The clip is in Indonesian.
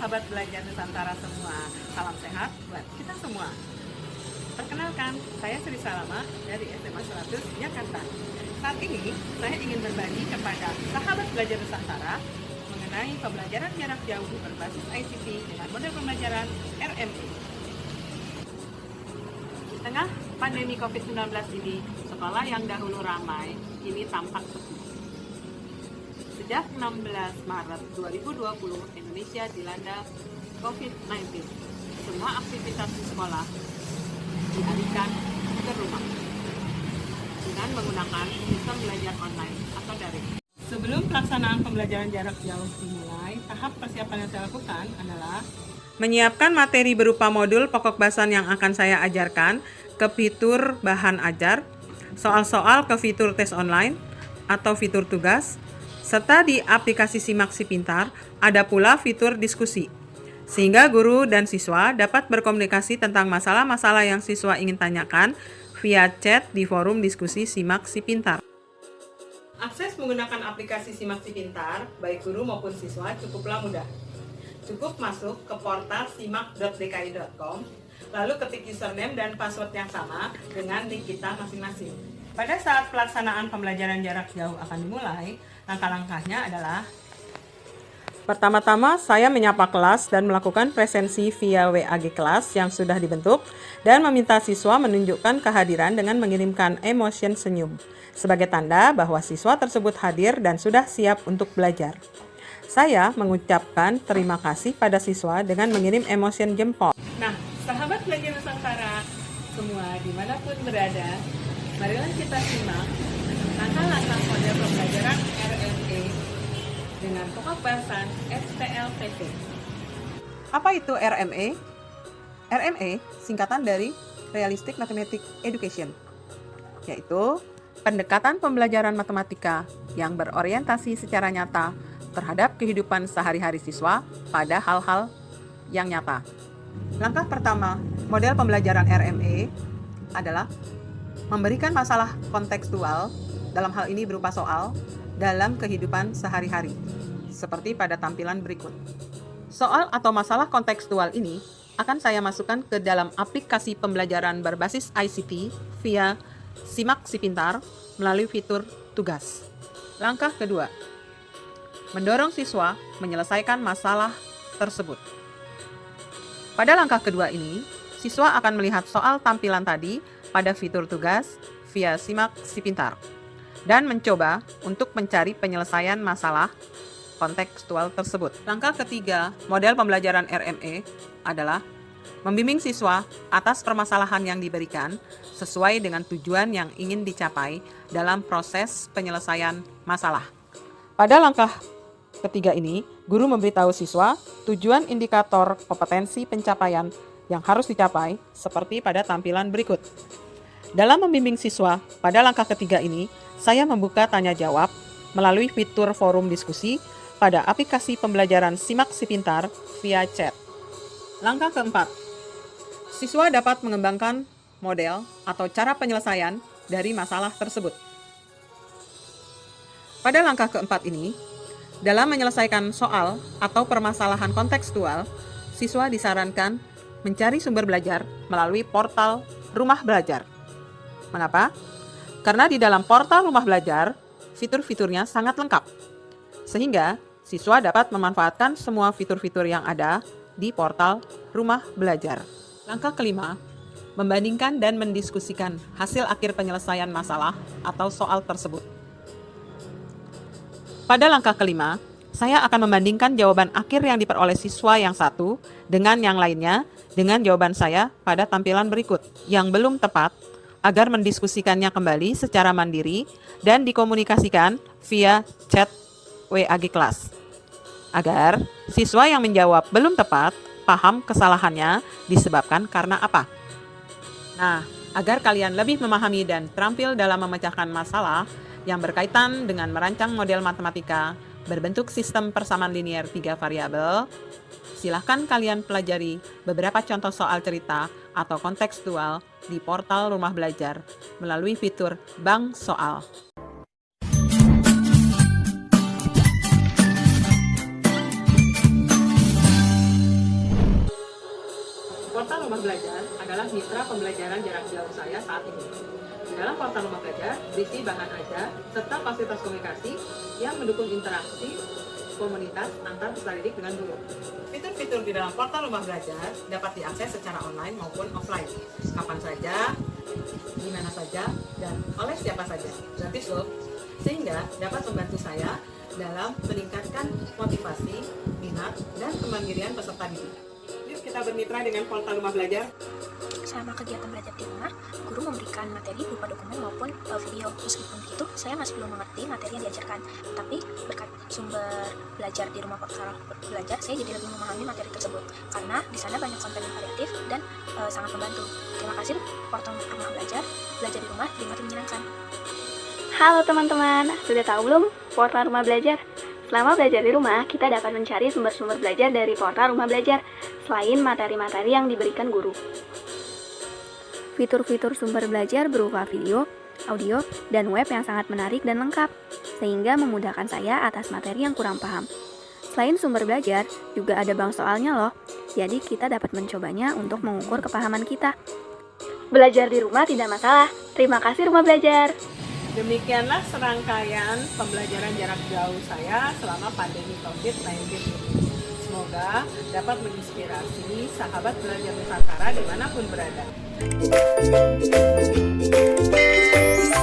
sahabat belajar Nusantara semua. Salam sehat buat kita semua. Perkenalkan, saya Sri Salama dari SMA 100 Jakarta. Saat ini, saya ingin berbagi kepada sahabat belajar Nusantara mengenai pembelajaran jarak jauh berbasis ICT dengan model pembelajaran RME. Di tengah pandemi COVID-19 ini, sekolah yang dahulu ramai kini tampak sepi. Sejak 16 Maret 2020, Indonesia dilanda COVID-19. Semua aktivitas di sekolah dialihkan ke rumah dengan menggunakan sistem belajar online atau daring. Sebelum pelaksanaan pembelajaran jarak jauh dimulai, tahap persiapan yang saya lakukan adalah menyiapkan materi berupa modul pokok bahasan yang akan saya ajarkan ke fitur bahan ajar, soal-soal ke fitur tes online atau fitur tugas, serta di aplikasi Simak Si Pintar ada pula fitur diskusi, sehingga guru dan siswa dapat berkomunikasi tentang masalah-masalah yang siswa ingin tanyakan via chat di forum diskusi Simak Si Pintar. Akses menggunakan aplikasi Simak Si Pintar, baik guru maupun siswa, cukuplah mudah. Cukup masuk ke portal simak.dki.com, lalu ketik username dan password yang sama dengan nik kita masing-masing. Pada saat pelaksanaan pembelajaran jarak jauh akan dimulai, langkah-langkahnya adalah: pertama-tama, saya menyapa kelas dan melakukan presensi via WAG kelas yang sudah dibentuk dan meminta siswa menunjukkan kehadiran dengan mengirimkan emotion senyum sebagai tanda bahwa siswa tersebut hadir dan sudah siap untuk belajar. Saya mengucapkan terima kasih pada siswa dengan mengirim emotion jempol. Nah, sahabat belajar Nusantara semua dimanapun berada, marilah kita simak langkah-langkah model pembelajaran RME dengan pokok bahasan STLTP. Apa itu RME? RME singkatan dari Realistic Mathematics Education, yaitu pendekatan pembelajaran matematika yang berorientasi secara nyata terhadap kehidupan sehari-hari siswa pada hal-hal yang nyata. Langkah pertama, model pembelajaran RME adalah memberikan masalah kontekstual, dalam hal ini berupa soal, dalam kehidupan sehari-hari, seperti pada tampilan berikut. Soal atau masalah kontekstual ini akan saya masukkan ke dalam aplikasi pembelajaran berbasis ICT via Simak Si Pintar melalui fitur tugas. Langkah kedua, mendorong siswa menyelesaikan masalah tersebut. Pada langkah kedua ini, siswa akan melihat soal tampilan tadi pada fitur tugas via Simak Si Pintar dan mencoba untuk mencari penyelesaian masalah kontekstual tersebut. Langkah ketiga, model pembelajaran RME adalah membimbing siswa atas permasalahan yang diberikan sesuai dengan tujuan yang ingin dicapai dalam proses penyelesaian masalah. Pada langkah ketiga ini, guru memberitahu siswa tujuan indikator kompetensi pencapaian yang harus dicapai seperti pada tampilan berikut. Dalam membimbing siswa pada langkah ketiga ini, saya membuka tanya jawab melalui fitur forum diskusi pada aplikasi pembelajaran Simak Si Pintar via chat. Langkah keempat, siswa dapat mengembangkan model atau cara penyelesaian dari masalah tersebut. Pada langkah keempat ini, dalam menyelesaikan soal atau permasalahan kontekstual, siswa disarankan mencari sumber belajar melalui portal Rumah Belajar. Mengapa? Karena di dalam portal Rumah Belajar, fitur-fiturnya sangat lengkap, sehingga siswa dapat memanfaatkan semua fitur-fitur yang ada di portal Rumah Belajar. Langkah kelima, membandingkan dan mendiskusikan hasil akhir penyelesaian masalah atau soal tersebut. Pada langkah kelima, saya akan membandingkan jawaban akhir yang diperoleh siswa yang satu dengan yang lainnya dengan jawaban saya pada tampilan berikut yang belum tepat, agar mendiskusikannya kembali secara mandiri dan dikomunikasikan via chat WAG kelas. Agar siswa yang menjawab belum tepat paham kesalahannya disebabkan karena apa. Nah, agar kalian lebih memahami dan terampil dalam memecahkan masalah yang berkaitan dengan merancang model matematika berbentuk sistem persamaan linear 3 variabel, silahkan kalian pelajari beberapa contoh soal cerita atau kontekstual di portal Rumah Belajar melalui fitur Bank Soal. Rumah Belajar adalah mitra pembelajaran jarak jauh saya saat ini. Di dalam portal Rumah Belajar berisi bahan ajar serta fasilitas komunikasi yang mendukung interaksi komunitas antar peserta didik dengan guru. Fitur-fitur di dalam portal Rumah Belajar dapat diakses secara online maupun offline, kapan saja, di mana saja, dan oleh siapa saja. Gratis loh, sehingga dapat membantu saya dalam meningkatkan motivasi, minat, dan kemandirian peserta didik. Yuk kita bermitra dengan portal Rumah Belajar. Selama kegiatan belajar di rumah, guru memberikan materi berupa dokumen maupun video. Meskipun begitu, saya masih belum mengerti materi yang diajarkan. Tapi berkat sumber belajar di rumah portal belajar, saya jadi lebih memahami materi tersebut. Karena di sana banyak konten yang variatif dan sangat membantu. Terima kasih portal Rumah Belajar. Belajar di rumah dinikmati menyenangkan. Halo teman-teman, sudah tahu belum portal Rumah Belajar? Selama belajar di rumah, kita dapat mencari sumber-sumber belajar dari portal Rumah Belajar, selain materi-materi yang diberikan guru. Fitur-fitur sumber belajar berupa video, audio, dan web yang sangat menarik dan lengkap, sehingga memudahkan saya atas materi yang kurang paham. Selain sumber belajar, juga ada bank soalnya loh, jadi kita dapat mencobanya untuk mengukur kepahaman kita. Belajar di rumah tidak masalah. Terima kasih Rumah Belajar. Demikianlah serangkaian pembelajaran jarak jauh saya selama pandemi COVID-19 ini. Semoga dapat menginspirasi sahabat belajar Nusantara dimanapun berada.